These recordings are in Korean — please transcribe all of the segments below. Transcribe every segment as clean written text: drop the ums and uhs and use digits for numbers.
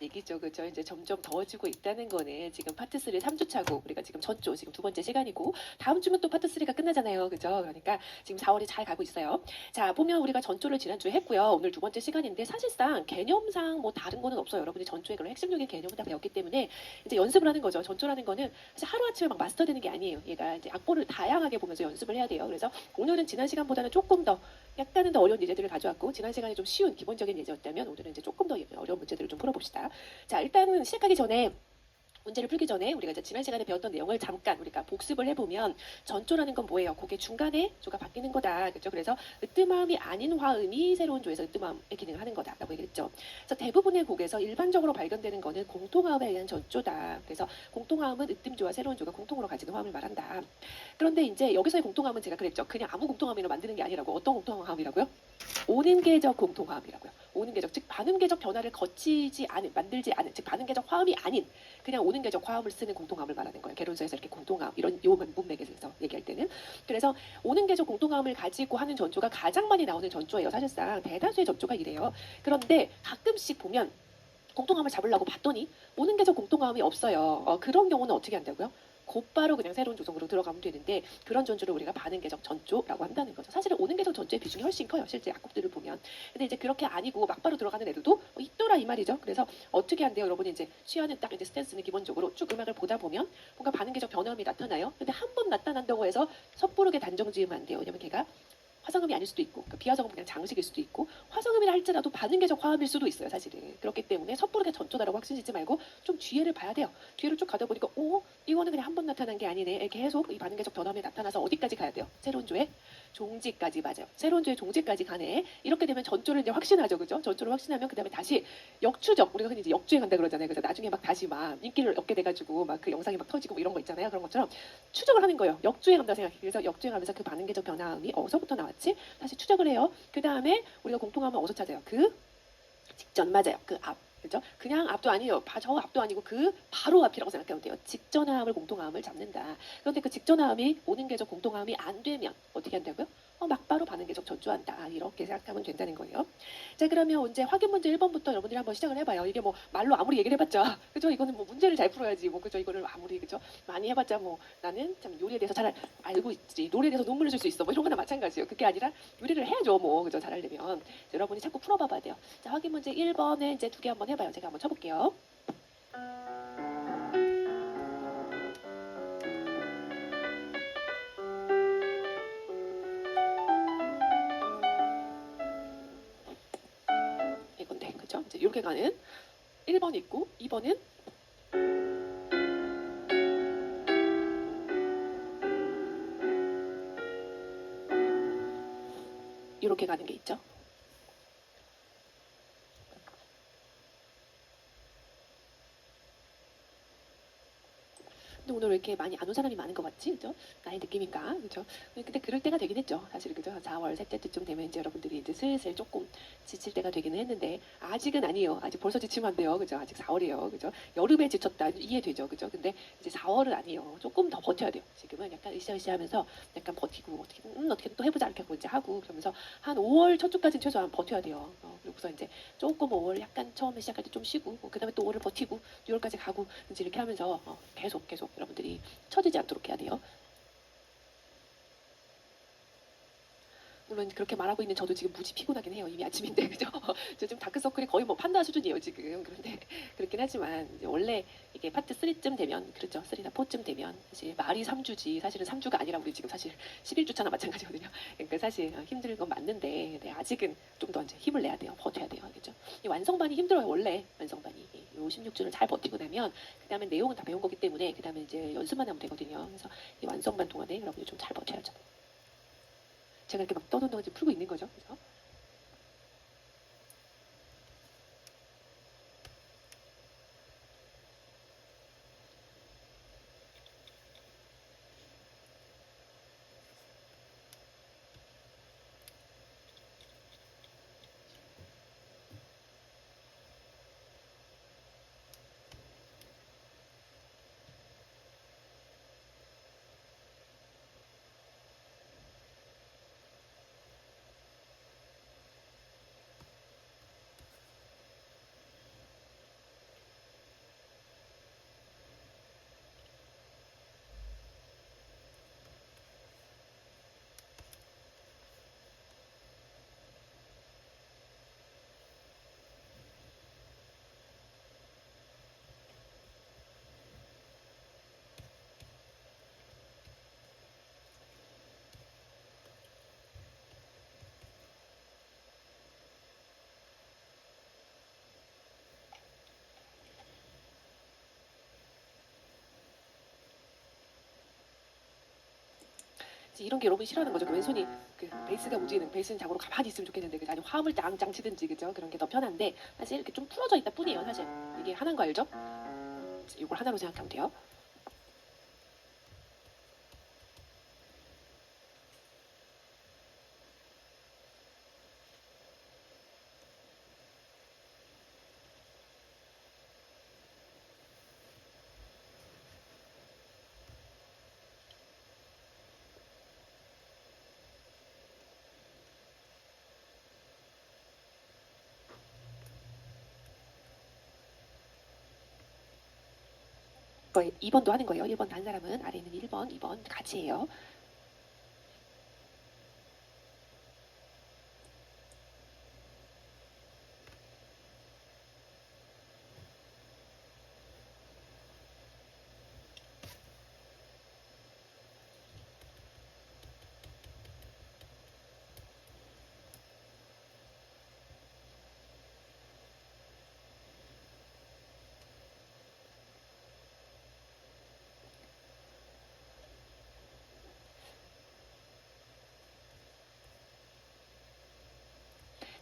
얘기죠. 그죠? 이제 점점 더워지고 있다는 거는 지금 파트 3 3주 차고 우리가 지금 첫 주 지금 두 번째 시간이고 다음 주면 또 파트 3가 끝나잖아요. 그죠? 그러니까 지금 4월이 잘 가고 있어요. 자, 보면 우리가 전조를 지난주에 했고요. 오늘 두 번째 시간인데 사실상 개념상 뭐 다른 거는 없어요. 여러분이 전조의 그런 핵심적인 개념을 다 배웠기 때문에 이제 연습을 하는 거죠. 전조라는 거는 사실 하루아침에 막 마스터되는 게 아니에요. 얘가 이제 악보를 다양하게 보면서 연습을 해야 돼요. 그래서 오늘은 지난 시간보다는 조금 더 약간은 더 어려운 예제들을 가져왔고 지난 시간에 좀 쉬운 기본적인 예제였다면 오늘은 이제 조금 더 어려운 문제들을 좀 풀어봅시다. 자, 일단은 시작하기 전에 문제를 풀기 전에 우리가 이제 지난 시간에 배웠던 내용을 잠깐 우리가 복습을 해보면 전조라는 건 뭐예요? 곡의 중간에 조가 바뀌는 거다. 그렇죠? 그래서 으뜸화음이 아닌 화음이 새로운 조에서 으뜸화음의 기능을 하는 거다라고 얘기했죠. 그래서 대부분의 곡에서 일반적으로 발견되는 거는 공통화음에 의한 전조다. 그래서 공통화음은 으뜸조와 새로운 조가 공통으로 가지는 화음을 말한다. 그런데 이제 여기서의 공통화음은 제가 그랬죠. 그냥 아무 공통화음으로 만드는 게 아니라고. 어떤 공통화음이라고요? 오는계적 공통화음이라고요. 오는계적, 즉 반응계적 변화를 거치지 않은, 만들지 않은, 즉 반응계적 화음이 아닌 그냥 오는계적 화음을 쓰는 공통화음을 말하는 거예요. 개론서에서 이렇게 공통화음 이런 요 문맥에서 얘기할 때는 그래서 오는계적 공통화음을 가지고 하는 전조가 가장 많이 나오는 전조예요. 사실상 대다수의 전조가 이래요. 그런데 가끔씩 보면 공통화음을 잡으려고 봤더니 오는계적 공통화음이 없어요. 그런 경우는 어떻게 한다고요? 곧바로 그냥 새로운 조성으로 들어가면 되는데 그런 전조를 우리가 반응계적 전조라고 한다는 거죠. 사실은 오는계적 전조의 비중이 훨씬 커요. 실제 악곡들을 보면. 근데 이제 그렇게 아니고 막바로 들어가는 애들도 있더라 이 말이죠. 그래서 어떻게 한대요? 여러분이 이제 취하는 딱 이제 스탠스는 기본적으로 쭉 음악을 보다 보면 뭔가 반응계적 변화음이 나타나요. 근데 한 번 나타난다고 해서 섣부르게 단정 지으면 안 돼요. 왜냐면 걔가 화성음이 아닐 수도 있고 비화성음은 그냥 장식일 수도 있고 화성음이라 할지라도 반응계적 화음일 수도 있어요. 사실은. 그렇기 때문에 섣부르게 전조다라고 확신 짓지 말고 좀 뒤에를 봐야 돼요. 뒤에를 쭉 가다 보니까 이거는 그냥 한 번 나타난 게 아니네. 계속 이 반응계적 변화음이 나타나서 어디까지 가야 돼요? 새로운 조의 종지까지. 맞아요. 새로운 조의 종지까지 가네. 이렇게 되면 전조를 이제 확신하죠. 그죠? 전조를 확신하면 그 다음에 다시 역추적, 우리가 흔히 이제 역주행한다 그러잖아요. 그래서 나중에 막 다시 막 인기를 얻게 돼가지고 막 그 영상이 막 터지고 뭐 이런 거 있잖아요. 그런 것처럼 추적을 하는 거예요. 역주행한다 생각해. 그래서 역주행하면서 그 반응계적 변화음이 어디서부터 나왔지? 다시 추적을 해요. 그 다음에 우리가 공통하면 어디서 찾아요? 그 직전. 맞아요. 그 앞. 그죠? 그냥 앞도 아니에요. 저 앞도 아니고 그 바로 앞이라고 생각하면 돼요. 직전화음을 공통화음을 잡는다. 그런데 그 직전화음이 오는계적 공통화음이 안 되면 어떻게 한다고요? 막바로 반응계적 전조한다. 이렇게 생각하면 된다는 거예요. 자, 그러면 이제 확인 문제 1번부터 여러분들이 한번 시작을 해봐요. 이게 뭐 말로 아무리 얘기를 해봤자 그죠? 이거는 뭐 문제를 잘 풀어야지. 뭐 그죠? 이거를 아무리 그죠? 많이 해봤자 뭐 나는 참 요리에 대해서 잘 알고 있지. 노래에 대해서 눈물 흘릴 수 있어. 뭐 이런 거나 마찬가지예요. 그게 아니라 요리를 해야죠. 뭐 그죠? 잘하려면 여러분이 자꾸 풀어봐봐야 돼요. 자, 확인 문제 1번에 이제 두 개 한번 해봐요. 제가 한번 쳐볼게요. 이건데, 그죠? 이제 이렇게 가는 1번 있고 2번은 이렇게 가는 게 있죠. 근데 오늘 왜 이렇게 많이 안 온 사람이 많은 것 같지? 그죠? 나의 느낌인가? 그죠? 근데 그럴 때가 되긴 했죠. 사실 그죠? 4월 셋째 주쯤 되면 이제 여러분들이 이제 슬슬 조금 지칠 때가 되기는 했는데 아직은 아니에요. 아직 벌써 지치면 안 돼요. 그죠? 아직 4월이에요. 그죠? 여름에 지쳤다 이해되죠. 그죠? 근데 이제 4월은 아니에요. 조금 더 버텨야 돼요. 지금은 약간 으쌰으쌰하면서 약간 버티고 어떻게 또 해보자 이렇게 하고 이제 하고 그러면서 한 5월 첫 주까지는 최소한 버텨야 돼요. 그리고서 이제 조금 5월 약간 처음에 시작할 때 좀 쉬고 그다음에 또 5월을 버티고 6월까지 가고 이제 이렇게 하면서 계속 여러분들이 처지지 않도록 해야 돼요. 물론 그렇게 말하고 있는 저도 지금 무지 피곤하긴 해요. 이미 아침인데 그죠? 저 지금 다크서클이 거의 뭐 판다 수준이에요 지금. 그런데 그렇긴 하지만 이제 원래 이게 파트 3쯤 되면 그렇죠. 3나 4쯤 되면 사실 말이 3주지 사실은 3주가 아니라 우리 지금 사실 11주 차나 마찬가지거든요. 그러니까 사실 힘든 건 맞는데 아직은 좀 더 이제 힘을 내야 돼요. 버텨야 돼요. 그죠? 이 완성반이 힘들어요. 원래 완성반이 요 16주를 잘 버티고 나면 그다음에 내용은 다 배운 거기 때문에 그다음에 이제 연습만 하면 되거든요. 그래서 이 완성반 동안에 여러분이 좀 잘 버텨야죠. 제가 이렇게 막 떠돈떠돈 풀고 있는 거죠. 그래서 이런 게 여러분 싫어하는 거죠. 그 왼손이 그 베이스가 움직이는 베이스는 자고로 가만히 있으면 좋겠는데 그죠? 아니면 화음을 짱짱 치든지 그죠? 그런 게 더 편한데 사실 이렇게 좀 풀어져 있다 뿐이에요. 사실 이게 하나인 거 알죠? 이걸 하나로 생각하면 돼요. 거의 2번도 하는 거예요. 1번 단 사람은 아래 있는 1번, 2번 같이 해요.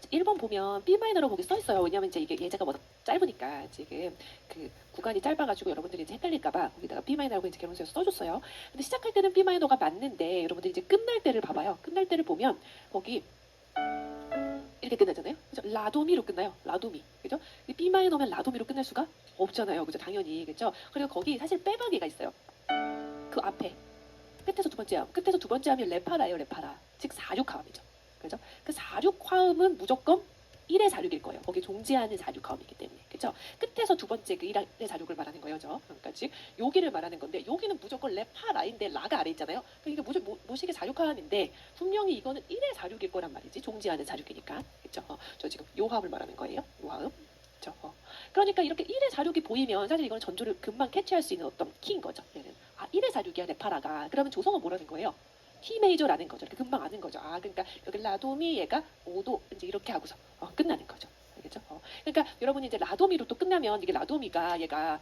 자, 1번 보면 B 마이너로 거기 써 있어요. 왜냐면 이제 이게 예제가 워낙 짧으니까 지금 그 구간이 짧아가지고 여러분들이 이제 헷갈릴까봐 거기다가 B 마이너라고 이제 개론서에서 써줬어요. 근데 시작할 때는 B 마이너가 맞는데 여러분들이 이제 끝날 때를 봐봐요. 끝날 때를 보면 거기 이렇게 끝나잖아요. 그죠? 라도미로 끝나요. 라도미. 그죠? B 마이너면 라도미로 끝날 수가 없잖아요. 그죠? 당연히. 그죠? 그리고 거기 사실 빼박이가 있어요. 그 앞에. 끝에서 두 번째 함. 끝에서 두 번째 함이 레파라예요. 레파라. 즉 4,6화음이죠. 그죠? 그 4,6화음은 무조건 1의 4,6일 거예요. 거기 종지하는 4,6화음이기 때문에. 그죠? 끝에서 두 번째 그 1의 4,6을 말하는 거예요. 그러니까 즉 여기를 말하는 건데 여기는 무조건 레파라인데 라가 아래 있잖아요. 그러니까 이게 모식의 4,6화음인데 분명히 이거는 1의 4,6일 거란 말이지. 종지하는 4,6이니까. 그죠? 저 지금 요 화음을 말하는 거예요. 요 화음. 그죠? 그러니까 이렇게 1의 4,6이 보이면 사실 이건 전조를 금방 캐치할 수 있는 어떤 키인 거죠. 얘는. 아 1의 4,6이야 레파라가. 그러면 조성은 뭐라는 거예요? T 메이저라는 거죠. 이렇게 금방 아는 거죠. 아, 그러니까 여기 라도미 얘가 5도 이제 이렇게 하고서 끝나는 거죠. 알겠죠? 그러니까 여러분이 이제 라도미로 또 끝나면 이게 라도미가 얘가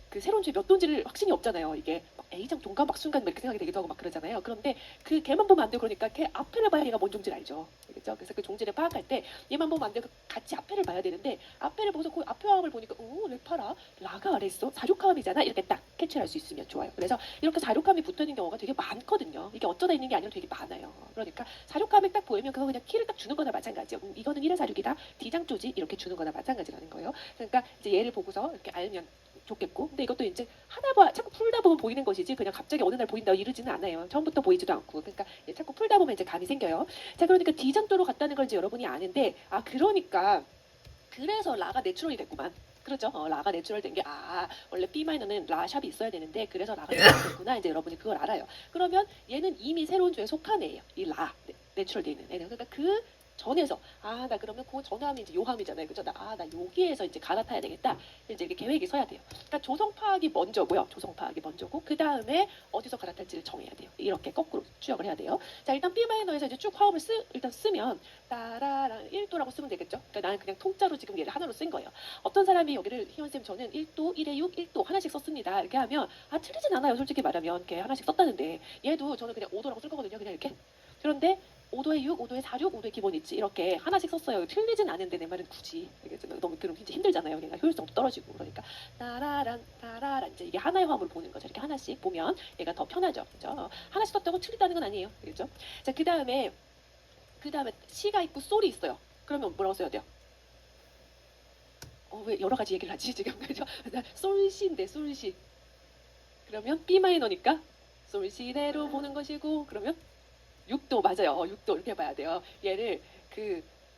그 새로운 주에 몇 돈지를 확신이 없잖아요. 이게 막 A장 동감 막 순간 막 이렇게 생각이 되기도 하고 막 그러잖아요. 그런데 그 걔만 보면 안 돼요. 그러니까 걔 앞에를 봐야 얘가 뭔 종지를 알죠. 알겠죠? 그래서 그 종지를 파악할 때 얘만 보면 안 돼요. 같이 앞에를 봐야 되는데 앞에를 보고서 그 앞에 화음을 보니까 오 레파라 라가 아래 있어 사족화음이잖아 이렇게 딱 캐치할 수 있으면 좋아요. 그래서 이렇게 사족함이 붙어 있는 경우가 되게 많거든요. 이게 어쩌다 있는 게 아니라 되게 많아요. 그러니까 사족함이 딱 보이면 그거 그냥 키를 딱 주는 거나 마찬가지예요. 이거는 1의 사족이다. D장조지 이렇게 주는 거나 마찬가지라는 거예요. 그러니까 이제 얘를 보고서 이렇게 알면 좋겠고 근데 이것도 이제 하나 봐 자꾸 풀다 보면 보이는 것이지 그냥 갑자기 어느 날 보인다고 이러지는 않아요. 처음부터 보이지도 않고 그러니까 자꾸 풀다 보면 이제 감이 생겨요. 자 그러니까 D장조로 갔다는 걸 이제 여러분이 아는데 아 그러니까 그래서 라가 내추럴이 됐구만. 그렇죠? 라가 내추럴 된 게 원래 B 마이너는 라 샵이 있어야 되는데 그래서 라가 내추럴 됐구나. 이제 여러분이 그걸 알아요. 그러면 얘는 이미 새로운 조에 속한 애예요. 이 라 내추럴 돼 있는 애는. 그러니까 그 전에서 나 그러면 그 전함이 이제 요함이잖아요. 그죠? 나 여기에서 이제 갈아타야 되겠다. 이제 이렇게 계획이 서야 돼요. 그러니까 조성 파악이 먼저고요. 조성 파악이 먼저고 그 다음에 어디서 갈아탈지를 정해야 돼요. 이렇게 거꾸로 추적을 해야 돼요. 자 일단 B 마이너에서 이제 쭉 화음을 일단 쓰면 따라랑 1도라고 쓰면 되겠죠. 그러니까 나는 그냥 통짜로 지금 얘를 하나로 쓴 거예요. 어떤 사람이 여기를 희원쌤 저는 1도, 1에 6, 1도 하나씩 썼습니다. 이렇게 하면 틀리진 않아요. 솔직히 말하면 이렇게 하나씩 썼다는데 얘도 저는 그냥 5도라고 쓸 거거든요. 그냥 이렇게. 그런데 5도에 6, 5도에 4, 6, 5도에 기본 있지 이렇게 하나씩 썼어요. 틀리진 않은데 내 말은 굳이 너무 그럼 진짜 힘들잖아요. 그러니까 효율성도 떨어지고 그러니까 따라란 이제 이게 하나의 화음으로 보는 거죠. 이렇게 하나씩 보면 얘가 더 편하죠. 그죠? 하나씩 썼다고 틀리다는 건 아니에요. 그렇죠? 자 그다음에 시가 있고 솔이 있어요. 그러면 뭐라고 써야 돼요? 왜 여러 가지 얘기를 하지 지금 그죠? 솔시인데 솔시 그러면 B 마이너니까 솔시대로 보는 것이고 그러면 6도 맞아요. 6도 이렇게 봐야 돼요. 얘를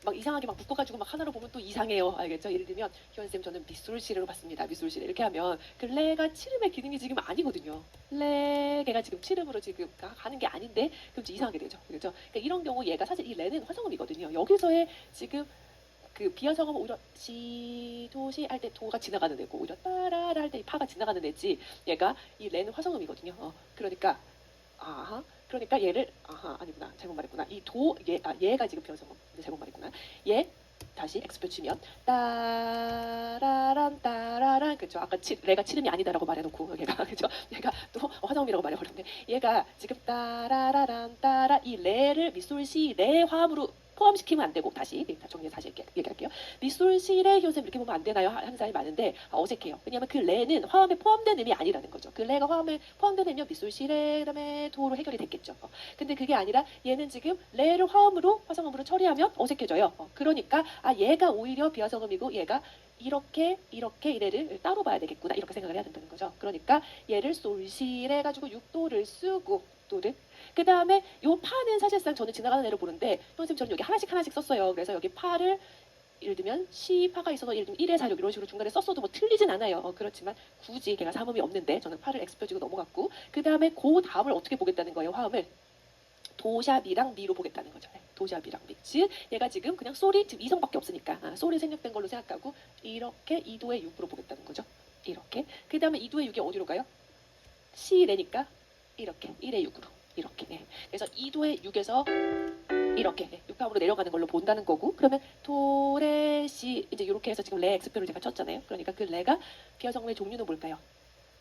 막 이상하게 막 묶어가지고 막 하나로 보면 또 이상해요. 알겠죠? 예를 들면 희원쌤 저는 미술시레로 봤습니다. 미술시레 이렇게 하면 그 레가 칠음의 기능이 지금 아니거든요. 레가 지금 칠음으로 지금 가는 게 아닌데 그럼 좀 이상하게 되죠. 그렇죠? 그러니까 이런 경우 얘가 사실 이 레는 화성음이거든요. 여기서의 지금 그 비화성음은 오히려 시도시 할 때 도가 지나가는 애고 오히려 따라라 할 때 파가 지나가는 애지 얘가 이 레는 화성음이거든요. 그러니까 그러니까 얘를 아니구나 잘못 말했구나 이 얘가 지금 비화성음 잘못 말했구나 얘 다시 X표 치면 따라란 따라란 그죠? 아까 레가 칠음이 아니다라고 말해놓고 얘가 그죠? 얘가 또 화성음이라고 말해버렸는데 얘가 지금 따라라란 따라 이 레를 미솔시 레 화음으로 포함시키면 안 되고 다시 정리 다시 얘기할게요. 미솔시 레 효셈 이렇게 보면 안 되나요? 하는 사람이 많은데 어색해요. 왜냐하면 그 레는 화음에 포함된 음이 아니라는 거죠. 그 레가 화음에 포함된 음이면 미솔시 레 그다음에 도로 해결이 됐겠죠. 근데 그게 아니라 얘는 지금 레를 화음으로 화성음으로 처리하면 어색해져요. 그러니까 얘가 오히려 비화성음이고 얘가 이렇게 이래를 따로 봐야 되겠구나 이렇게 생각을 해야 된다는 거죠. 그러니까 얘를 솔시레 가지고 6도를 쓰고 도를 그 다음에 요 파는 사실상 저는 지나가는 애를 보는데 선생님 저는 여기 하나씩 썼어요. 그래서 여기 파를 예를 들면 시파가 있어서 예를 들면 1의 4력 이런 식으로 중간에 썼어도 뭐 틀리진 않아요. 그렇지만 굳이 걔가 삼음이 없는데 저는 파를 X표 지고 넘어갔고 그 다음에 그 다음을 어떻게 보겠다는 거예요. 화음을 도샵이랑 미로 보겠다는 거죠. 도샵이랑 미. 즉 얘가 지금 그냥 솔이 지금 이성밖에 없으니까 솔이 생략된 걸로 생각하고 이렇게 2도의 6으로 보겠다는 거죠. 이렇게. 그 다음에 2도의 6이 어디로 가요? 시레니까 이렇게 1의 6으로 이렇게. 그래서 2도의 6에서 이렇게 6합으로 내려가는 걸로 본다는 거고 그러면 도레시 이제 이렇게 해서 지금 레 X표를 제가 쳤잖아요. 그러니까 그 레가 비화성음의 종류는 뭘까요?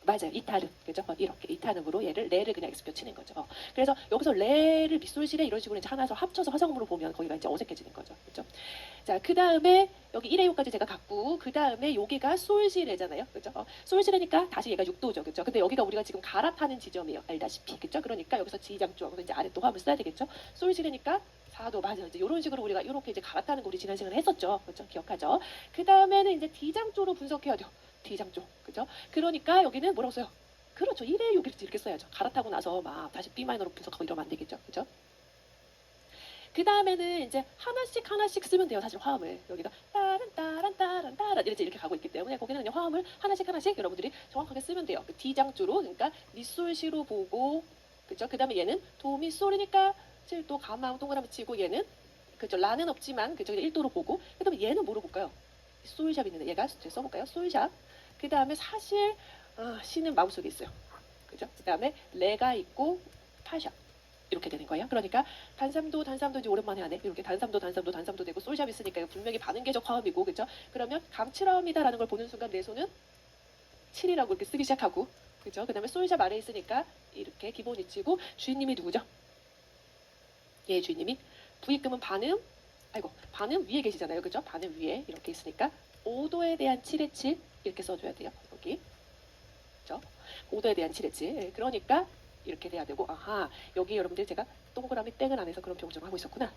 맞아요. 이타름. 그죠? 이렇게 이타름으로 얘를 레를 그냥 X표 치는 거죠. 그래서 여기서 레를 미솔시레 이런 식으로 이제 하나서 합쳐서 화성음으로 보면 거기가 이제 어색해지는 거죠. 그죠? 자, 그 다음에 여기 1의 6까지 제가 갖고 그 다음에 여기가 솔시레잖아요. 그죠? 솔시레니까 다시 얘가 6도죠. 그죠? 근데 여기가 우리가 지금 갈아타는 지점이에요. 알다시피. 그죠? 그러니까 여기서 지장조하고 이제 아래 또 화음을 써야 되겠죠? 솔시레니까 4도 맞아요. 이제 이런 식으로 우리가 이렇게 이제 갈아타는 거 우리 지난 시간에 했었죠. 그죠? 기억하죠? 그 다음에는 이제 D장조로 분석해야 돼요. D장조. 그죠? 그러니까 여기는 뭐라고 써요? 그렇죠. 1의 6 이렇게 써야죠. 갈아타고 나서 막 다시 B 마이너로 분석하고 이러면 안 되겠죠. 그죠? 그 다음에는 이제 하나씩 쓰면 돼요. 사실 화음을. 여기가 따란 이렇게 가고 있기 때문에 거기는 그냥 화음을 하나씩 여러분들이 정확하게 쓰면 돼요. 그 D장조로 그러니까 미솔시로 보고 그죠? 그 다음에 얘는 도미솔이니까 7도 가망 동그라미 치고 얘는 그죠? 라는 없지만 그죠? 1도로 보고 그 다음에 얘는 뭐로 볼까요? 솔샵 있는데 얘가 써볼까요? 솔샵. 그 다음에 사실 시는 마음속에 있어요. 그죠? 그 다음에 레가 있고 파샵 이렇게 되는 거예요. 그러니까 단삼도 이제 오랜만에 하네. 이렇게 단삼도 되고 솔샵 있으니까 분명히 반응계적 화음이고 그죠? 그러면 감칠화음이다라는 걸 보는 순간 내 손은 7이라고 이렇게 쓰기 시작하고 그죠? 그 다음에 솔샵 아래 있으니까 이렇게 기본 이치고 주인님이 누구죠? 예, 주인님이 부익금은 반음 위에 계시잖아요. 그죠? 반음 위에 이렇게 있으니까 5도에 대한 7의 7 이렇게 써줘야 돼요. 여기. 그죠? 5도에 대한 7의 7. 그러니까 이렇게 돼야 되고 여기 여러분들 제가 동그라미 땡을 안 해서 그런 병 좀 하고 있었구나.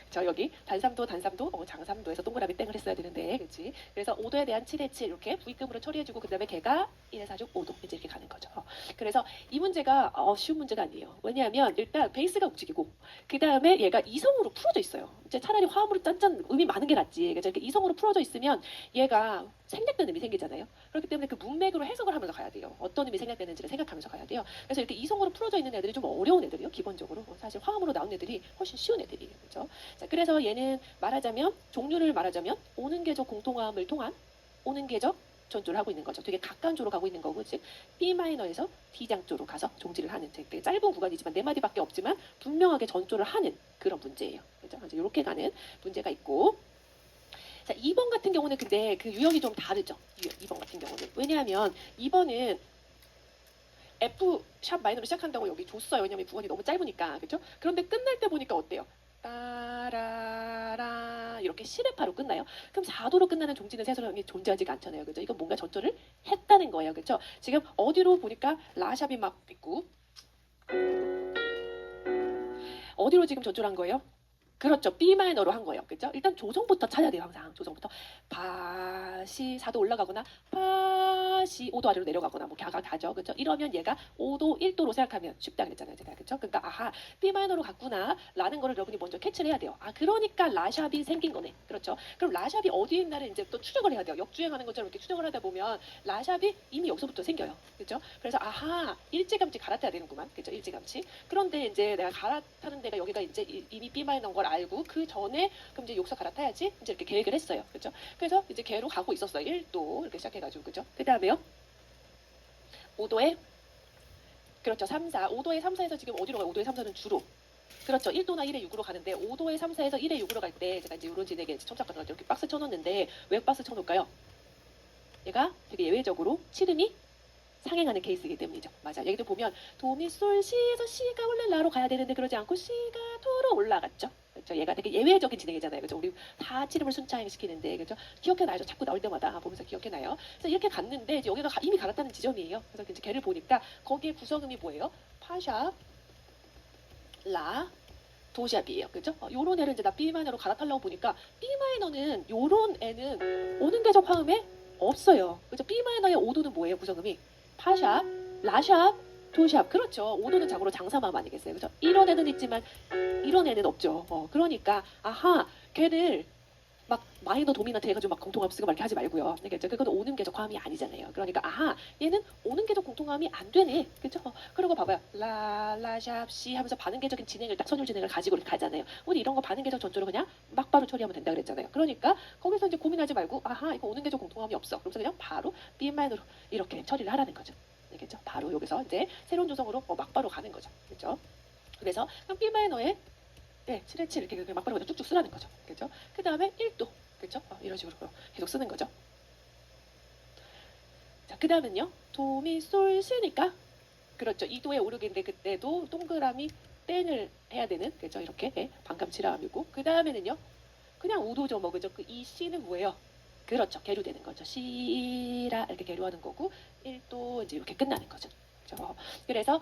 저 여기 단삼도 장삼도에서 동그라미 땡을 했어야 되는데 그렇지. 그래서 5도에 대한 7의 7 이렇게 부익금으로 처리해주고 그 다음에 걔가 1의 4족 5도 이제 이렇게 가는 거죠. 그래서 이 문제가 쉬운 문제가 아니에요. 왜냐하면 일단 베이스가 움직이고 그 다음에 얘가 이성으로 풀어져 있어요. 이제 차라리 화음으로 짠짠 음이 많은 게 낫지. 그래서 이렇게 이성으로 풀어져 있으면 얘가 생략된 음이 생기잖아요. 그렇기 때문에 그 문맥으로 해석을 하면서 가야 돼요. 어떤 음이 생략되는지를 생각하면서 가야 돼요. 그래서 이렇게 이성으로 풀어져 있는 애들이 좀 어려운 애들이요. 기본적으로 사실 화음으로 나온 애들이 훨씬 쉬운 애들이에요. 그렇죠? 자, 그래서 얘는 종류를 말하자면 오는 계적 공통화음을 통한 오는 계적 전조를 하고 있는 거죠. 되게 가까운 조로 가고 있는 거고 즉 B 마이너에서 D장조로 가서 종지를 하는 되게 짧은 구간이지만 네 마디밖에 없지만 분명하게 전조를 하는 그런 문제예요. 그렇죠? 이제 이렇게 가는 문제가 있고 자, 2번 같은 경우는 근데 그 유형이 좀 다르죠. 2번 같은 경우는. 왜냐하면 2번은 F 샵 마이너로 시작한다고 여기 줬어요. 왜냐면 구간이 너무 짧으니까. 그렇죠? 그런데 끝날 때 보니까 어때요? 따라라 이렇게 시레파로 끝나요. 그럼 4도로 끝나는 종지는 세서형이 존재하지가 않잖아요. 그죠? 이건 뭔가 전조를 했다는 거예요. 그렇죠? 지금 어디로 보니까 라샵이 막 있고 어디로 지금 전조를 한 거예요? 그렇죠. B 마이너로 한 거예요. 그렇죠? 일단 조정부터 찾아야 돼요. 항상 조정부터. 파시 4도 올라가거나 파시 5도 아래로 내려가거나 뭐 가죠. 그렇죠? 이러면 얘가 5도 1도로 생각하면 쉽다 그랬잖아요. 제가. 그렇죠? 그러니까 B 마이너로 갔구나 라는 거를 여러분이 먼저 캐치를 해야 돼요. 그러니까 라샵이 생긴 거네. 그렇죠? 그럼 라샵이 어디에 있나를 이제 또 추적을 해야 돼요. 역주행하는 것처럼 이렇게 추적을 하다 보면 라샵이 이미 여기서부터 생겨요. 그렇죠? 그래서 일찌감치 갈아타야 되는구만. 그렇죠? 일찌감치. 그런데 이제 내가 갈아타는 데가 여기가 이제 이미 B 마이너인 걸 알고 그 전에 그럼 이제 여기서 갈아타야지 이제 이렇게 계획을 했어요. 그렇죠? 그래서 이제 걔로 가고 있었어요. 1도 이렇게 시작해가지고 그죠? 그 다음에요 5도에 그렇죠. 3, 4 5도에 3, 4에서 지금 어디로 가요? 5도에 3, 4는 주로 그렇죠. 1도나 1의 6으로 가는데 5도의 3, 4에서 1의 6으로 갈 때 제가 이제 이런 진에게 첨삭 같은 거 이렇게 박스 쳐놓는데 왜 박스 쳐놓을까요? 얘가 되게 예외적으로 치름이 상행하는 케이스이기 때문이죠. 맞아. 여기도 보면 도미솔 시에서 시가 원래 라로 가야 되는데 그러지 않고 시가 도로 올라갔죠. 그렇죠. 얘가 되게 예외적인 진행이잖아요. 그렇죠. 우리 다 치름을 순차행시키는데 그렇죠. 기억해놔야죠. 자꾸 나올 때마다 보면서 기억해놔요. 그래서 이렇게 갔는데 이제 여기가 이미 갈았다는 지점이에요. 그래서 이제 걔를 보니까 거기에 구성음이 뭐예요? 파샵, 라, 도샵이에요. 그죠? 요런 애를 이제 나 B 마이너로 갈아타려고 보니까 B 마이너는 요런 애는 오는 궤적 화음에 없어요. 그죠? B 마이너의 5도는 뭐예요? 구성음이 파샵, 라샵, 도샵. 그렇죠. 5도는 자고로 장사마음 아니겠어요? 그죠? 이런 애는 있지만 이런 애는 없죠. 그러니까 아하 걔를 막 마이너 도미넌트 해가지고 막 공통합 쓰고 막 이렇게 하지 말고요. 그렇죠? 그건 오는 궤적 화음이 아니잖아요. 그러니까 아하 얘는 오는 궤적 공통함이 안 되네. 그죠? 그리고 봐봐요. 라샵시 하면서 반응 궤적인 진행을 딱 선율 진행을 가지고 이렇게 가잖아요. 우리 이런 거 반응 궤적 전조로 그냥 막바로 처리하면 된다 그랬잖아요. 그러니까 거기서 이제 고민하지 말고 아하 이거 오는 궤적 공통함이 없어. 그래서 그냥 바로 B마이너로 이렇게 처리를 하라는 거죠. 알겠죠? 바로 여기서 이제 새로운 조성으로 막바로 가는 거죠. 그렇죠? 그래서 그냥 B마이너에 네, 7에 7 이렇게 막바로 그냥 쭉쭉 쓰라는 거죠. 그렇죠? 그 다음에 1도. 그렇죠? 이런 식으로 계속 쓰는 거죠. 자, 그 다음은요. 도미솔 시니까 그렇죠. 2도에 오르기인데 그때도 동그라미 땡을 해야 되는 그렇죠? 이렇게 반감치라함이고 그 다음에는요. 그냥 5도죠. 뭐 그죠? 그 이 C는 뭐예요? 그렇죠. 계류되는 거죠. C라 이렇게 계류하는 거고 1도 이제 이렇게 끝나는 거죠. 그렇죠? 그래서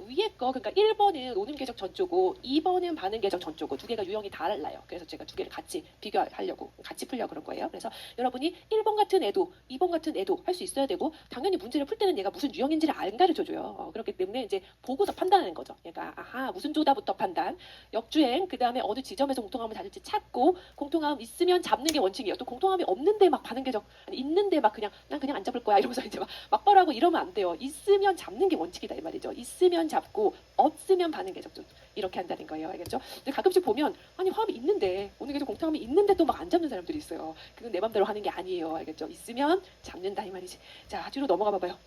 위에 거 그러니까 1번은 오는 궤적 전조고 2번은 반응 궤적 전조고 두 개가 유형이 달라요. 그래서 제가 두 개를 같이 비교하려고 같이 풀려고 그런 거예요. 그래서 여러분이 1번 같은 애도 2번 같은 애도 할 수 있어야 되고 당연히 문제를 풀 때는 얘가 무슨 유형인지를 안 가르쳐줘요. 그렇기 때문에 이제 보고서 판단하는 거죠. 얘가 아하 무슨 조다부터 판단 역주행 그 다음에 어느 지점에서 공통함을 찾을지 찾고 공통함 있으면 잡는 게 원칙이에요. 또 공통함이 없는데 막 반응 궤적 있는데 막 그냥 난 그냥 안 잡을 거야 이러면서 이제 막 막바라고 이러면 안 돼요. 있으면 잡는 게 원칙이다 이 말이죠. 있으면 잡고 없으면 반응 궤적 좀 이렇게 한다는 거예요. 알겠죠? 근데 가끔씩 보면 아니 화음이 있는데 오늘 계속 공통함이 있는데 또 막 안 잡는 사람들이 있어요. 그건 내 맘대로 하는 게 아니에요. 알겠죠? 있으면 잡는다 이 말이지. 자 뒤로 넘어가 봐봐요.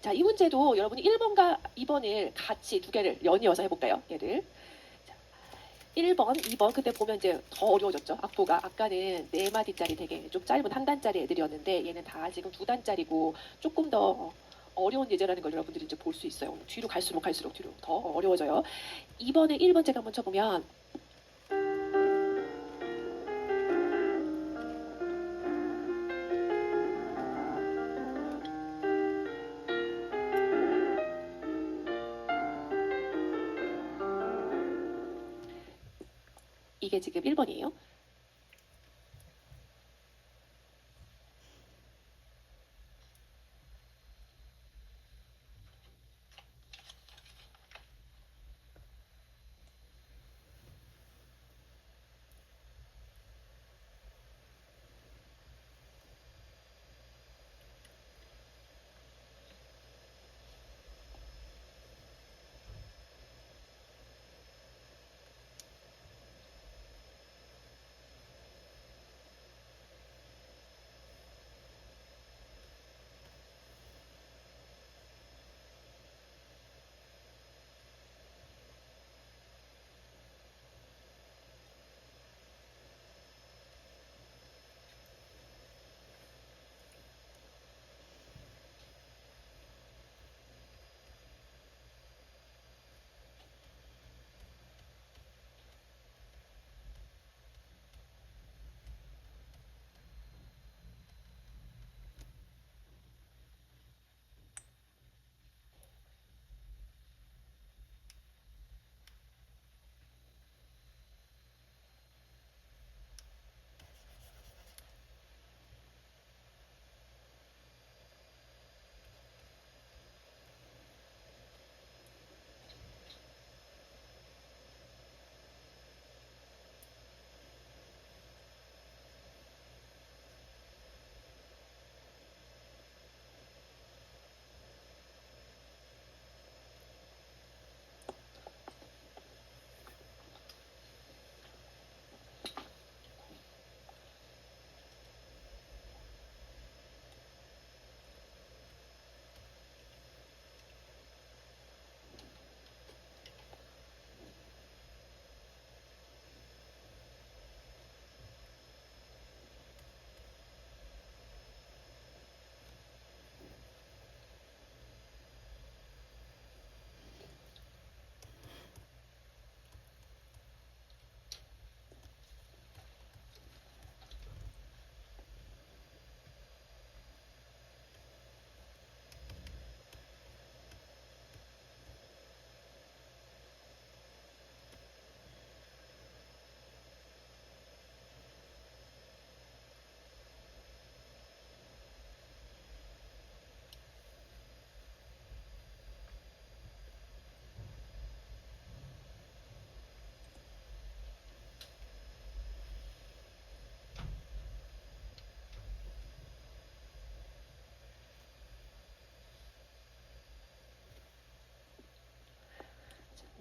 자 이 문제도 여러분이 1번과 2번을 같이 두 개를 연이어서 해볼까요? 얘를 1번, 2번 그때 보면 이제 더 어려워졌죠. 악보가 아까는 4마디짜리 되게 좀 짧은 한 단짜리 애들이었는데 얘는 다 지금 2단짜리고 조금 더 어려운 예제라는 걸 여러분들이 이제 볼 수 있어요. 뒤로 갈수록 뒤로 더 어려워져요. 2번에 1번 제가 한번 쳐보면 이게 지금 1번이에요.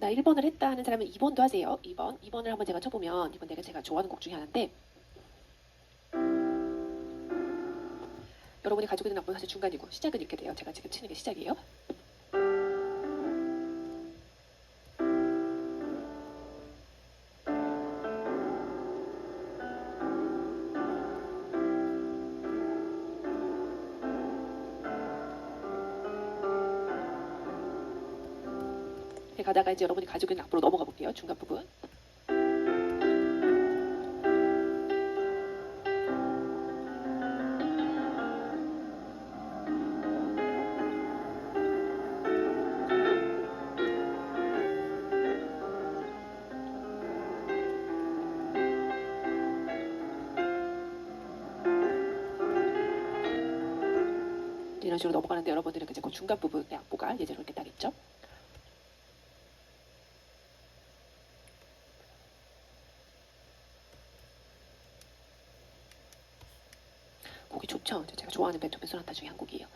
자, 1번을 했다 하는 사람은 2번도 하세요. 2번을 한번 제가 쳐보면, 이번 제가 좋아하는 곡 중에 하나인데, 여러분이 가지고 있는 악보는 사실 중간이고 시작은 이렇게 돼요. 제가 지금 치는 게 시작이에요. 이렇게 가다가 이제 여러분이 가지고 있는 악보로 넘어가 볼게요. 중간 부분. 이런 식으로 넘어가는데 여러분들은 그 중간 부분의 악보가 예제로 이렇게 딱 있죠. 곡이 좋죠. 제가 좋아하는 베토벤 소나타 중에 한 곡이에요.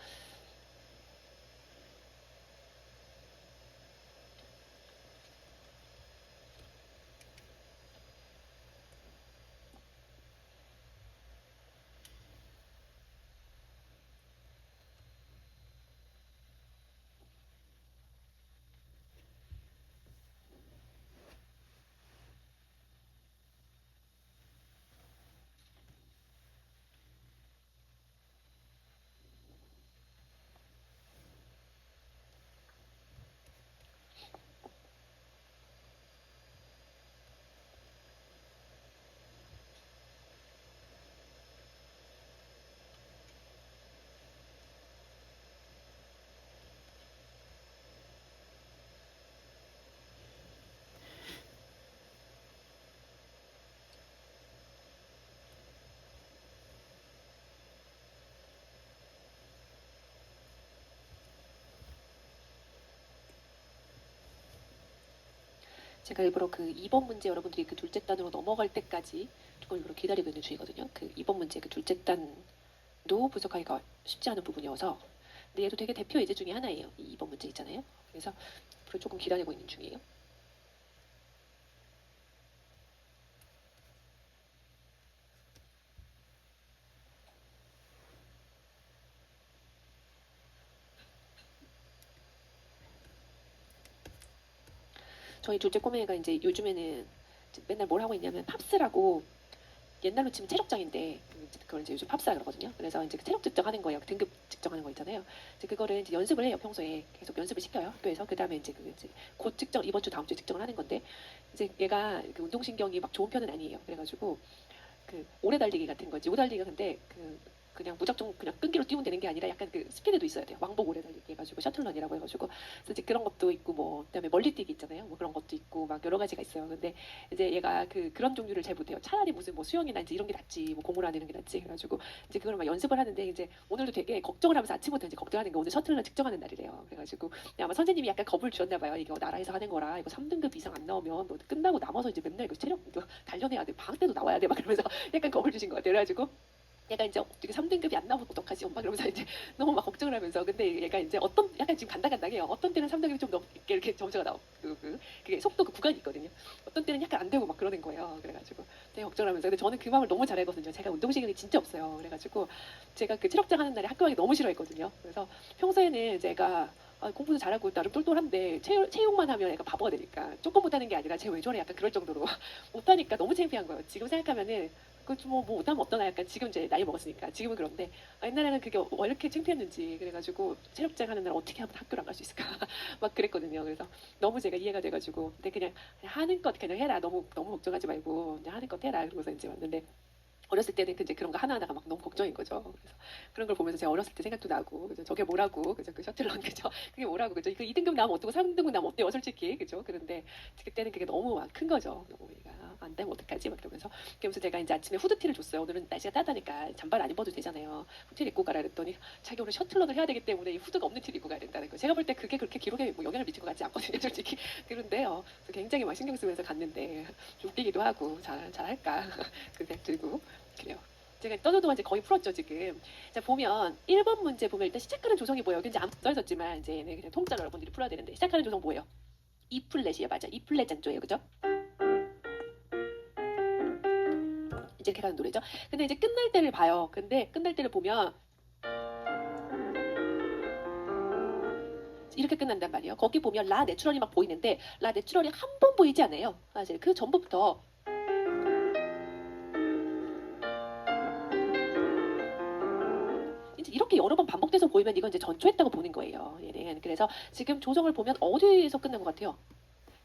제가 일부러 그 2번 문제 여러분들이 그 둘째 단으로 넘어갈 때까지 조금 일부러 기다리고 있는 중이거든요. 그 2번 문제 그 둘째 단도 분석하기가 쉽지 않은 부분이어서. 근데 얘도 되게 대표 예제 중에 하나예요. 이 2번 문제 있잖아요. 그래서 앞으로 조금 기다리고 있는 중이에요. 저희 둘째 꼬맹이가 이제 요즘에는 이제 맨날 뭘 하고 있냐면 팝스라고 옛날로 치면 체력장인데 그걸 이제 요즘 팝스라 그러거든요. 그래서 이제 그 체력 측정하는 거예요. 그 등급 측정하는 거 있잖아요. 이제 그거를 이제 연습을 해요. 평소에 계속 연습을 시켜요. 학교에서. 그다음에 이제 그 이제 곧 측정 이번 주 다음 주에 측정을 하는 건데 이제 얘가 그 운동신경이 막 좋은 편은 아니에요. 그래가지고 그 오래 달리기 같은 거지. 오래 달리기가 근데 그냥 무작정 그냥 끈기로 뛰면 되는 게 아니라 약간 그 스피드도 있어야 돼요. 왕복 오래 달리기 해가지고 셔틀런이라고 해가지고 그래서 이제 그런 것도 있고 뭐 그다음에 멀리뛰기 있잖아요. 뭐 그런 것도 있고 막 여러 가지가 있어요. 근데 이제 얘가 그런 종류를 잘 못해요. 차라리 무슨 뭐 수영이나 이제 이런 게 낫지, 뭐 공을 하는 게 낫지. 그래가지고 이제 그걸 막 연습을 하는데 이제 오늘도 되게 걱정을 하면서 아침부터 이제 걱정하는 거 오늘 셔틀런 측정하는 날이래요. 그래가지고 아마 선생님이 약간 겁을 주었나 봐요. 이거 나라에서 하는 거라 이거 3등급 이상 안 나오면 너 끝나고 남아서 이제 맨날 이거 체력 이거 단련해야 돼. 방학 때도 나와야 돼. 막 그러면서 약간 겁을 주신 것 같아요. 그래가지고 얘가 이제 어떻게 3등급이 안 나오면 어떡하지 엄마 그러면서 이제 너무 막 걱정을 하면서 근데 얘가 이제 어떤 약간 지금 간당간당해요. 어떤 때는 3등급이 좀 넘게 이렇게 점수가 나오 그게 속도 그 구간이 있거든요. 어떤 때는 약간 안 되고 막 그러는 거예요. 그래가지고 되게 걱정을 하면서 근데 저는 그 마음을 너무 잘 알거든요. 제가 운동신경이 진짜 없어요. 그래가지고 제가 그 체력장 하는 날에 학교 가기 너무 싫어했거든요. 그래서 평소에는 제가 공부도 잘하고 나름 똘똘한데 체육만 하면 애가 바보가 되니까 조금 못하는 게 아니라 쟤 왜 저래 약간 그럴 정도로 못하니까 너무 창피한 거예요. 지금 생각하면은 그뭐 못하면 어떠나 약간 지금 이제 나이 먹었으니까 지금은 그런데 옛날에는 그게 왜 이렇게 창피했는지 그래가지고 체력장 하는 날 어떻게 하면 학교를 안 갈 수 있을까 막 그랬거든요. 그래서 너무 제가 이해가 돼가지고 근데 그냥 하는 것 그냥 해라 너무 걱정하지 말고 그냥 하는 것 해라 그러고서 이제 왔는데 어렸을 때는 이제 그런 거 하나하나가 막 너무 걱정인 거죠. 그래서 그런 걸 보면서 제가 어렸을 때 생각도 나고, 그죠? 저게 뭐라고, 그죠? 그 셔틀런, 그죠? 그게 뭐라고, 그죠? 그 2등급 나오면 어떻고 3등급 나오면 어때요, 솔직히, 그죠? 그런데 그때는 그게 너무 막 큰 거죠. 너무 얘가 안 되면 어떡하지? 막 그러면서. 그러면서 제가 이제 아침에 후드티를 줬어요. 오늘은 날씨가 따뜻하니까 잠바를 안 입어도 되잖아요. 후드티를 입고 가라 그랬더니 자기 오늘 셔틀런을 해야 되기 때문에 이 후드가 없는 티를 입고 가야 된다는 거예요. 제가 볼 때 그게 그렇게 기록에 뭐 영향을 미칠 것 같지 않거든요, 솔직히. 그런데요, 그래서 굉장히 막 신경 쓰면서 갔는데 좀 웃기기도 하고 잘할까 그 생각 들고 그래요. 제가 떠는 동안 이제 거의 풀었죠 지금. 자 보면 1번 문제 보면 일단 시작하는 조성이 뭐예요? 이제 안 써있었지만 이제 얘는 그냥 통짜로 여러분들이 풀어야 되는데 시작하는 조성 뭐예요? E 플랫이에요. 맞아. E 플랫 장조예요. 그죠? 이제 이렇게 가는 노래죠. 근데 이제 끝날 때를 봐요. 근데 끝날 때를 보면 이렇게 끝난단 말이에요. 거기 보면 라 내추럴이 막 보이는데 라 내추럴이 한 번 보이지 않아요. 사실 그 전부터 이제 이렇게 여러 번 반복돼서 보이면 이건 이제 전초했다고 보는 거예요. 얘는. 그래서 지금 조정을 보면 어디에서 끝난 것 같아요?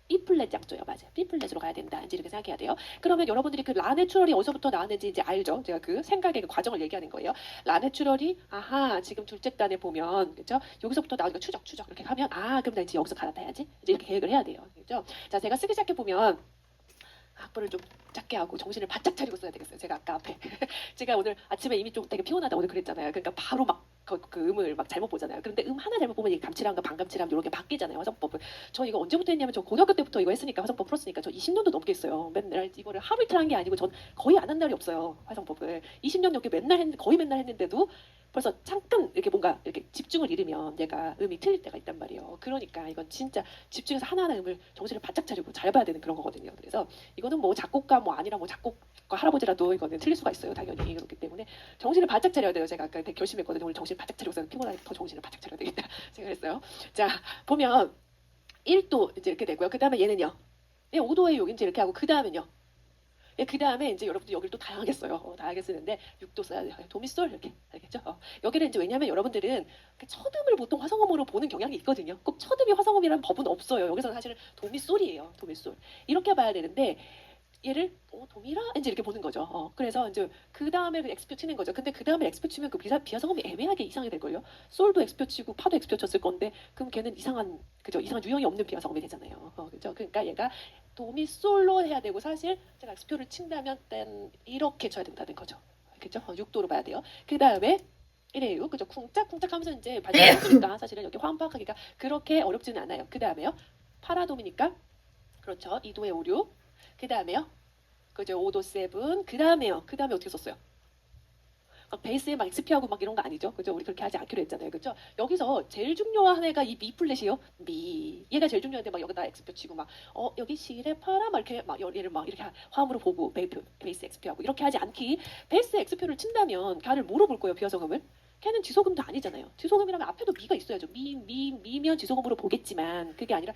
E 플랫 장조예요. 맞아요. B 플랫으로 가야 된다. 이제 이렇게 생각해야 돼요. 그러면 여러분들이 그 라 내추럴이 어디서부터 나왔는지 이제 알죠? 제가 그 생각의 그 과정을 얘기하는 거예요. 라 내추럴이 아하 지금 둘째 단에 보면 그죠? 여기서부터 나오니까 추적 이렇게 하면 아 그럼 나 이제 여기서 갈아타야지. 이제 이렇게 계획을 해야 돼요. 그죠? 자 제가 쓰기 시작해 보면 악보를 좀 작게 하고 정신을 바짝 차리고 써야 되겠어요. 제가 아까 앞에 제가 오늘 아침에 이미 좀 되게 피곤하다 오늘 그랬잖아요. 그러니까 바로 막 그 음을 막 잘못 보잖아요. 그런데 음 하나 잘못 보면 이 감칠함과 반감칠함 이렇게 바뀌잖아요. 화성법을. 저 이거 언제부터 했냐면 저 고등학교 때부터 이거 했으니까 화성법 풀었으니까 저 20년도 넘게 했어요. 맨날 이거를 하루 이틀 한 게 아니고 전 거의 안 한 날이 없어요. 화성법을 20년 넘게 맨날 거의 맨날 했는데도 벌써 잠깐 이렇게 뭔가 이렇게 집중을 잃으면 얘가 음이 틀릴 때가 있단 말이에요. 그러니까 이건 진짜 집중해서 하나하나 음을 정신을 바짝 차리고 잘 봐야 되는 그런 거거든요. 그래서 이거는 뭐 작곡가 뭐 아니라 뭐 작곡가 할아버지라도 이거는 틀릴 수가 있어요. 당연히 그렇기 때문에 정신을 바짝 차려야 돼요. 제가 아까 되게 결심했거든요. 오늘 정신 바짝 차려서 피곤하니까 더 정신을 바짝 차려야 되겠다 제가 그랬어요. 자 보면 1도 이제 이렇게 되고요. 그 다음에 얘는요. 얘 5도의 6 이제 이렇게 하고 그 다음은요. 예, 그 다음에 이제 여러분들 여기를 또 다양하게 써요. 다양하게 쓰는데 6도 써야 돼요. 도미솔 이렇게 알겠죠? 여기를 이제 왜냐하면 여러분들은 그 첫음을 보통 화성음으로 보는 경향이 있거든요. 꼭 첫음이 화성음이라는 법은 없어요. 여기서는 사실은 도미솔이에요. 도미솔 이렇게 봐야 되는데 얘를 도미라 이제 이렇게 보는 거죠. 그래서 이제 그 다음에 그 엑스표 치는 거죠. 근데 그 다음에 엑스표 치면 그 비화성음이 애매하게 이상이 될 걸요. 솔도 엑스표 치고 파도 엑스표 쳤을 건데 그럼 걔는 이상한 그죠? 이상한 유형이 없는 비화성음이 되잖아요. 그죠? 그러니까 얘가 도미솔로 해야 되고 사실 제가 엑스표를 친다면 땐 이렇게 쳐야 된다는 거죠. 알겠죠? 6도로 봐야 돼요. 그 다음에 이래요. 그죠? 쿵짝쿵짝 하면서 이제 발전했으니까 사실은 여기 화음파악하기가 그렇게 어렵지는 않아요. 그 다음에요. 파라돔이니까 그렇죠. 2도의 오류. 그 다음에요. 그죠? 5도 7. 그 다음에요. 그 다음에 어떻게 썼어요? 막 베이스에 막 XP하고 막 이런 거 아니죠? 그죠? 우리 그렇게 하지 않기로 했잖아요. 그죠? 여기서 제일 중요한 애가 이 미 플랫이에요. 미. 얘가 제일 중요한데 막 여기다 XP 치고 막 여기 시레 파라 막 이렇게 막 얘를 막 이렇게 화음으로 보고 베이스 XP하고 이렇게 하지 않기. 베이스 XP를 친다면 걔를 뭐로 볼 거예요? 비화성음을? 걔는 지소금도 아니잖아요. 지소금이라면 앞에도 미가 있어야죠. 미면 지소금으로 보겠지만 그게 아니라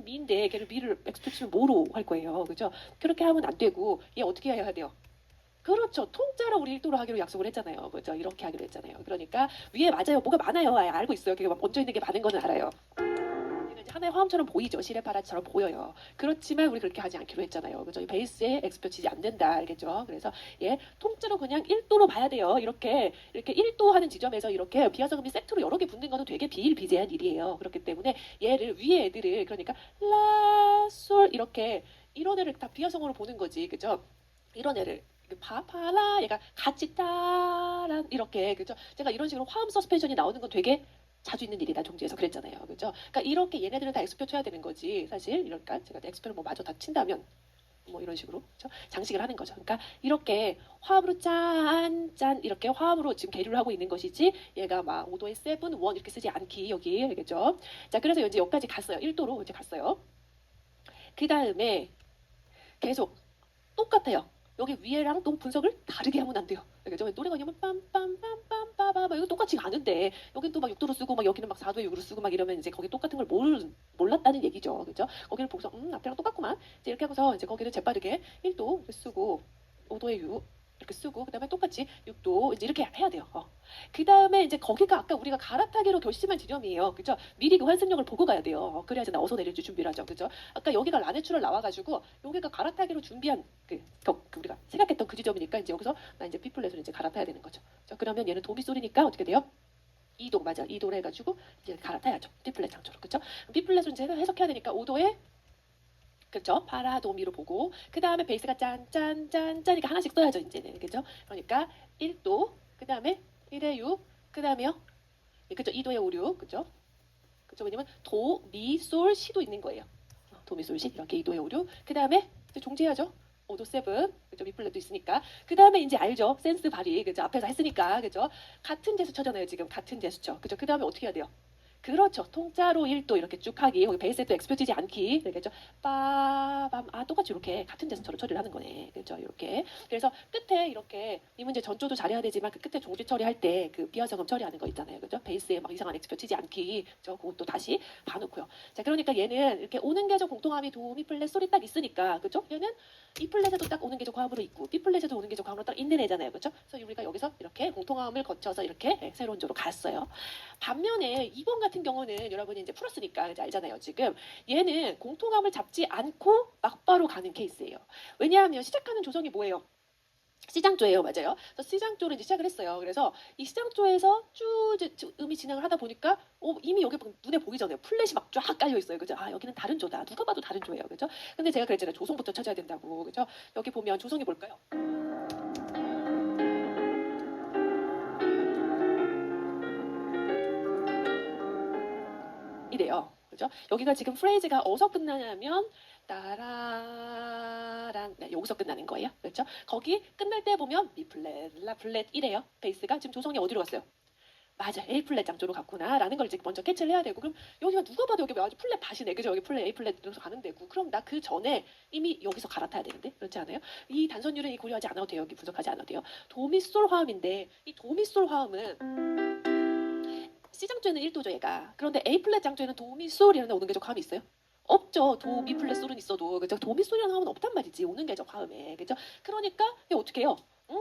미인데 걔를 미를 엑스표 치면 뭐로 할 거예요. 그죠? 그렇게 하면 안 되고 얘 어떻게 해야 돼요? 그렇죠. 통짜로 우리 1도로 하기로 약속을 했잖아요. 그죠? 이렇게 하기로 했잖아요. 그러니까 위에 맞아요. 뭐가 많아요. 알고 있어요. 그게 막 얹어 있는 게 많은 거는 알아요. 얘는 이제 하나의 화음처럼 보이죠. 시레파라처럼 보여요. 그렇지만 우리 그렇게 하지 않기로 했잖아요. 그죠? 베이스에 엑스표 치지 안 된다. 알겠죠? 그래서 얘 통째로 그냥 1도로 봐야 돼요. 이렇게 1도 하는 지점에서 이렇게 비화성음이 세트로 여러 개 붙는 거는 되게 비일비재한 일이에요. 그렇기 때문에 얘를 위에 애들을 그러니까 라, 솔 이렇게 이런 애를 다 비화성으로 보는 거지. 그죠? 이런 애를 파파라 얘가 같이 따란 이렇게 그죠? 제가 이런 식으로 화음 서스펜션이 나오는 건 되게 자주 있는 일이다 종지에서 그랬잖아요. 그죠? 그러니까 이렇게 얘네들은 다 엑스표 쳐야 되는 거지. 사실 이러니까 제가 엑스표를 뭐 마저 다 친다면 뭐 이런 식으로 그죠? 장식을 하는 거죠. 그러니까 이렇게 화음으로 짠 이렇게 화음으로 지금 계류를 하고 있는 것이지 얘가 막 5도에 7, 1 이렇게 쓰지 않기 여기 알겠죠? 자 그래서 이제 여기까지 갔어요. 1도로 이제 갔어요. 그 다음에 계속 똑같아요. 여기 위에랑 또 분석을 다르게 하면 안 돼요. 알겠죠? 노래가 그냥 빰빰빰빰빰빰 이거 똑같이 가는데 여긴 또 막 6도로 쓰고 막 여기는 막 4도에 6으로 쓰고 막 이러면 이제 거기 똑같은 걸 몰랐다는 얘기죠. 그죠? 거기를 보고서 앞이랑 똑같구만. 이제 이렇게 하고서 이제 거기를 재빠르게 1도 쓰고 5도에 6 이렇게 쓰고 그다음에 똑같이 6도 이제 이렇게 해야 돼요. 그 다음에 이제 거기가 아까 우리가 갈아타기로 결심한 지점이에요. 그죠? 미리 그 환승역을 보고 가야 돼요. 그래야지 나어서 내릴지 준비를 하죠. 그죠? 아까 여기가 라네추럴 나와가지고 여기가 갈아타기로 준비한 그 우리가 생각했던 그 지점이니까 이제 여기서 나 이제 B플랫으로 이제 갈아타야 되는 거죠. 자, 그러면 얘는 도미솔이니까 어떻게 돼요? 2도 맞아. 2도로 해가지고 이제 갈아타야죠. B플랫 장조로. 그죠? B플랫으로 이제 해석해야 되니까 5도에 그렇죠? 파라도미로 보고 그 다음에 베이스가 짠짜니까 하나씩 써야죠 이제는 그죠? 그러니까 1도 그 다음에 1의 6 그 다음에요 그죠? 2도의 5, 6 그죠? 그죠? 왜냐면 도, 미, 솔, 시도 있는 거예요. 도, 미, 솔, 시 이렇게 2도의 5, 6 그 다음에 종지해야죠. 5도 7 그죠? 미플랫도 있으니까 그 다음에 이제 알죠? 센스 발휘 그죠? 앞에서 했으니까 그죠? 같은 제수처잖아요 지금 같은 제수처 그죠? 그 다음에 어떻게 해야 돼요? 그렇죠. 통짜로 1도 이렇게 쭉 하기. 여기 베이스에 또 X 펴지지 않기. 되겠죠. 빠밤. 아, 똑같이 이렇게 같은 대상처럼 처리를 하는 거네. 그렇죠. 이렇게. 그래서 끝에 이렇게 이 문제 전조도 잘해야 되지만 그 끝에 종지 처리할 때 그 비화성음 처리하는 거 있잖아요. 그죠? 베이스에 막 이상한 X 펴지지 않기. 그죠? 그것도 다시 봐놓고요. 자, 그러니까 얘는 이렇게 오는 계적 공통함이 도, 미 플랫, 솔이 딱 있으니까. 그죠? 얘는 E 플랫에도 딱 오는 계적 화음으로 있고 B 플랫에도 오는 계적 화음으로 딱 있는 애잖아요. 그죠? 그래서 우리가 여기서 이렇게 공통화음을 거쳐서 이렇게 새로운 조로 갔어요. 반면에 2번 같은 경우는 여러분이 이제 풀었으니까 이제 알잖아요. 지금 얘는 공통함을 잡지 않고 막바로 가는 케이스예요. 왜냐하면 시작하는 조성이 뭐예요? 시장조예요, 맞아요. 그래서 시장조를 이제 시작을 했어요. 그래서 이 시장조에서 쭉 음이 진행을 하다 보니까 이미 여기 눈에 보이잖아요. 플랫이 막 쫙 깔려 있어요, 그죠? 아, 여기는 다른 조다. 누가 봐도 다른 조예요, 그죠? 근데 제가 그랬잖아요. 조성부터 찾아야 된다고, 그죠? 여기 보면 조성이 뭘까요? 이래요. 그죠? 여기가 지금 프레이즈가 어디서 끝나냐면 따라란 네, 여기서 끝나는 거예요. 그렇죠? 거기 끝날 때 보면 미 플랫, 라 플랫 이래요. 베이스가 지금 조성이 어디로 갔어요? 맞아, A 플랫 장조로 갔구나라는 걸 이제 먼저 캐치를 해야 되고 그럼 여기가 누가 봐도 여기 아주 플랫 밭이네, 그죠? 여기 플랫 A 플랫 이러면서 가는 데고 그럼 나 그 전에 이미 여기서 갈아타야 되는데 그렇지 않아요? 이 단선율은 이 고려하지 않아도 돼요. 여기 분석하지 않아도 돼요. 도미솔 화음인데 이 도미솔 화음은 C 장조에는 1도죠 얘가. 그런데 A 플랫 장조에는 도미솔이라는 오는 계적 화음이 있어요? 없죠. 도, 미 플랫 솔은 있어도 그죠? 도미솔이라는 화음은 없단 말이지. 오는 계적 화음에 그죠? 그러니까 이게 어떻게 해요?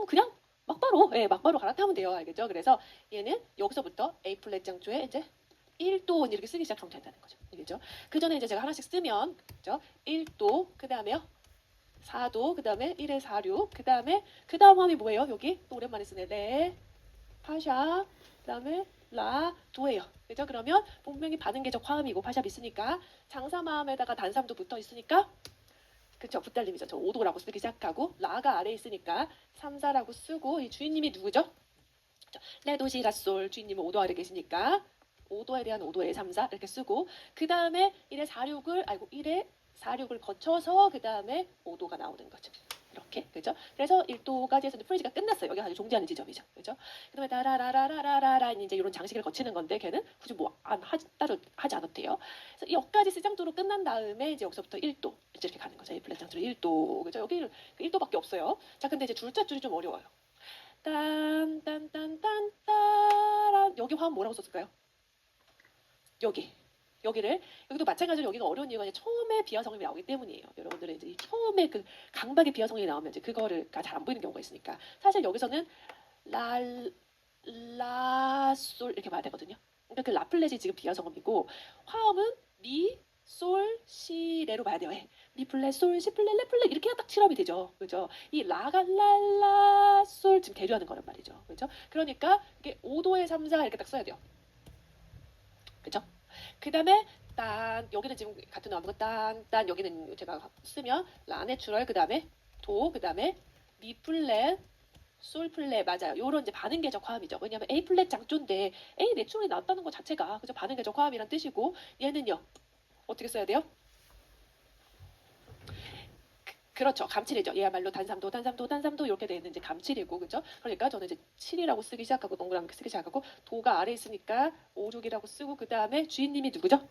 그냥 막바로 막바로 갈아타면 돼요. 알겠죠? 그래서 얘는 여기서부터 A 플랫 장조에 이제 1도 이렇게 쓰기 시작하면 된다는 거죠. 알겠죠? 그 전에 이제 제가 하나씩 쓰면 그죠? 1도 그 다음에요. 4도 그 다음에 1에 4, 6 그 다음에 그 다음 화음이 뭐예요? 여기 또 오랜만에 쓰네. 레, 파샤 그 다음에 라, 도예요. 그죠? 그러면 분명히 반응 계적 화음이고 파샵 있으니까 장사마음에다가 단삼도 붙어 있으니까 그쵸? 붙달림이죠. 저 5도라고 쓰기 시작하고 라가 아래에 있으니까 3, 4라고 쓰고 이 주인님이 누구죠? 레도시 라솔 주인님은 5도 아래 계시니까 5도에 대한 5도에 3, 4 이렇게 쓰고 그 다음에 1에 4, 6을 1에 4, 6을 거쳐서 그 다음에 5도가 나오는 거죠. 이렇게 그죠? 그래서 1도까지 해서 프레이즈가 끝났어요. 여기가 아주 종지하는 지점이죠. 그죠? 그다음에 다라라라라라라 이제 이런 장식을 거치는 건데 걔는 굳이 따로 하지 않아도 돼요. 그래서 여기까지 C장조로 끝난 다음에 이제 여기서부터 1도 이제 이렇게 가는 거죠. A 플랫 장조로 1도 그죠? 여기 1도밖에 없어요. 자, 근데 이제 줄자 줄이 좀 어려워요. 딴딴딴딴딴 여기 화음 뭐라고 썼을까요? 여기도 마찬가지로 여기가 어려운 이유가 이제 처음에 비화성음이 나오기 때문이에요. 여러분들은 이제 처음에 그 강박의 비화성음이 나오면 이제 그거를 잘 안 보이는 경우가 있으니까 사실 여기서는 라솔 이렇게 봐야 되거든요. 그러니까 그 라플렛이 지금 비화성음이고 화음은 미, 솔, 시, 레로 봐야 돼요. 미 플랫, 솔, 시 플랫, 레 플랫 이렇게 딱 칠업이 되죠. 그죠? 이 라가 랄라 솔 지금 계류하는 거란 말이죠. 그죠? 그러니까 이게 5도에 3, 4 이렇게 딱 써야 돼요. 그죠? 그 다음에 딴 여기는 지금 같은 나무가 딴 여기는 제가 쓰면 라 내추럴 그 다음에 도 그 다음에 미 플랫 솔 플랫 맞아요. 요런 이제 반응 계적 화음이죠. 왜냐하면 A 플랫 장조인데 A 내추럴이 나왔다는 것 자체가 그죠? 반응 계적 화음이란 뜻이고 얘는요 어떻게 써야 돼요? 그렇죠. 감칠이죠. 얘야말로 단삼도 이렇게 되어 있는 이제 감칠이고, 그죠? 그러니까 저는 이제 7이라고 쓰기 시작하고, 동그랗게 쓰기 시작하고, 도가 아래 있으니까 5, 6이라고 쓰고, 그 다음에 주인님이 누구죠?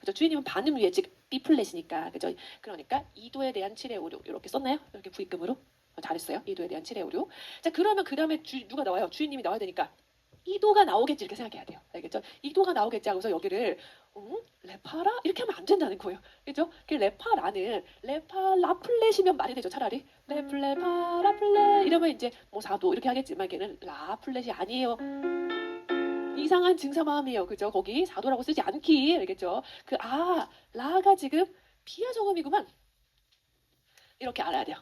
그죠? 주인님은 반음 위에 지금 B 플랫이니까, 그죠? 그러니까 2도에 대한 7의 5, 6 이렇게 썼나요? 이렇게 부익금으로? 잘했어요. 2도에 대한 7의 5, 6. 자, 그러면 그 다음에 누가 나와요? 주인님이 나와야 되니까 2도가 나오겠지 이렇게 생각해야 돼요. 알겠죠? 2도가 나오겠지 하고서 여기를 레파라? 이렇게 하면 안 된다는 거예요. 그죠? 그 레파라는 라플렛이면 말이 되죠. 차라리 레플레파라플렛 이러면 이제 뭐 4도 이렇게 하겠지만 걔는 라플렛이 아니에요. 이상한 증사마음이에요. 그죠? 거기 4도라고 쓰지 않기. 알겠죠? 라가 지금 비화성음이구만. 이렇게 알아야 돼요.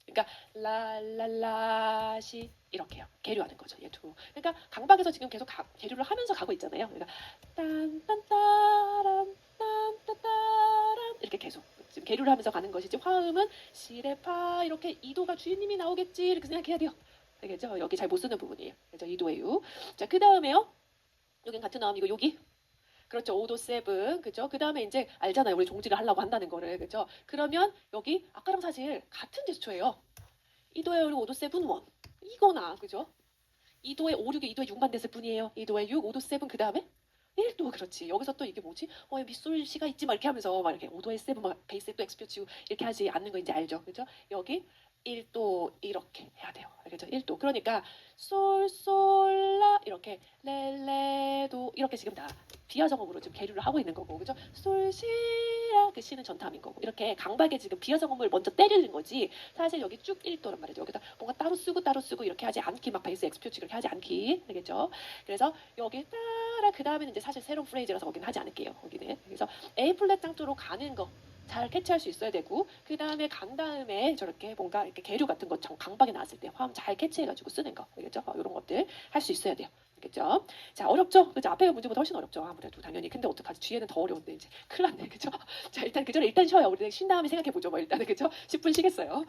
그러니까 라라라시 이렇게요. 계류하는 거죠. 얘도. 그러니까 강박에서 지금 계속 계류를 하면서 가고 있잖아요. 그러니까 딴딴따란 딴딴따란 이렇게 계속 지금 계류를 하면서 가는 것이지 화음은 시레파 이렇게 2도가 주인님이 나오겠지 이렇게 생각해야 돼요. 알겠죠? 여기 잘 못 쓰는 부분이에요. 그죠? 2도의 유. 자, 그 다음에요. 여긴 같은 나음이고 여기 그렇죠. 5도 7. 그죠? 그 다음에 이제 알잖아요. 우리 종지를 하려고 한다는 거를. 그죠? 그러면 여기 아까랑 사실 같은 제스처예요. 2도에 5도 7 1. 이거나. 그죠? 2도에 5, 6에 2도에 6만 됐을 뿐이에요. 2도에 6, 5도 7. 그 다음에 1도 그렇지. 여기서 또 이게 뭐지? 밑솔씨가 있지 막 이렇게 하면서 막 이렇게 5도 S7 막 베이스에 또 엑스표 치고 이렇게 하지 않는 거 이제 알죠? 그죠? 여기 1도 이렇게 해야 돼요. 알겠죠? 1도. 그러니까 솔솔라 이렇게 레레도 이렇게 지금 다 비화성음으로 지금 계류를 하고 있는 거고, 그죠? 솔시라 그 시는 전타음인 거고, 이렇게 강박에 지금 비화성음을 먼저 때리는 거지. 사실 여기 쭉 1도란 말이죠. 여기다 뭔가 따로 쓰고 이렇게 하지 않기, 막 베이스 엑스표 치고 이렇게 하지 않기, 알겠죠? 그래서 여기 따라 그 다음에는 이제 사실 새로운 프레이즈라서 거기는 하지 않을게요. 거기는. 그래서 A 플랫 장조로 가는 거. 잘 캐치할 수 있어야 되고, 그 다음에 간 다음에 저렇게 뭔가 이렇게 계류 같은 거 강박이 나왔을 때 화음 잘 캐치해가지고 쓰는 거, 알겠죠? 이런 것들 할 수 있어야 돼요. 알겠죠? 자, 어렵죠? 그죠? 앞에 문제보다 훨씬 어렵죠? 아무래도 당연히. 근데 어떡하지? 뒤에는 더 어려운데 이제 큰일 났네. 그죠? 자, 일단 그 전에 일단 쉬어요. 우리 쉰 다음에 생각해 보죠. 뭐 일단은 그죠? 10분 쉬겠어요.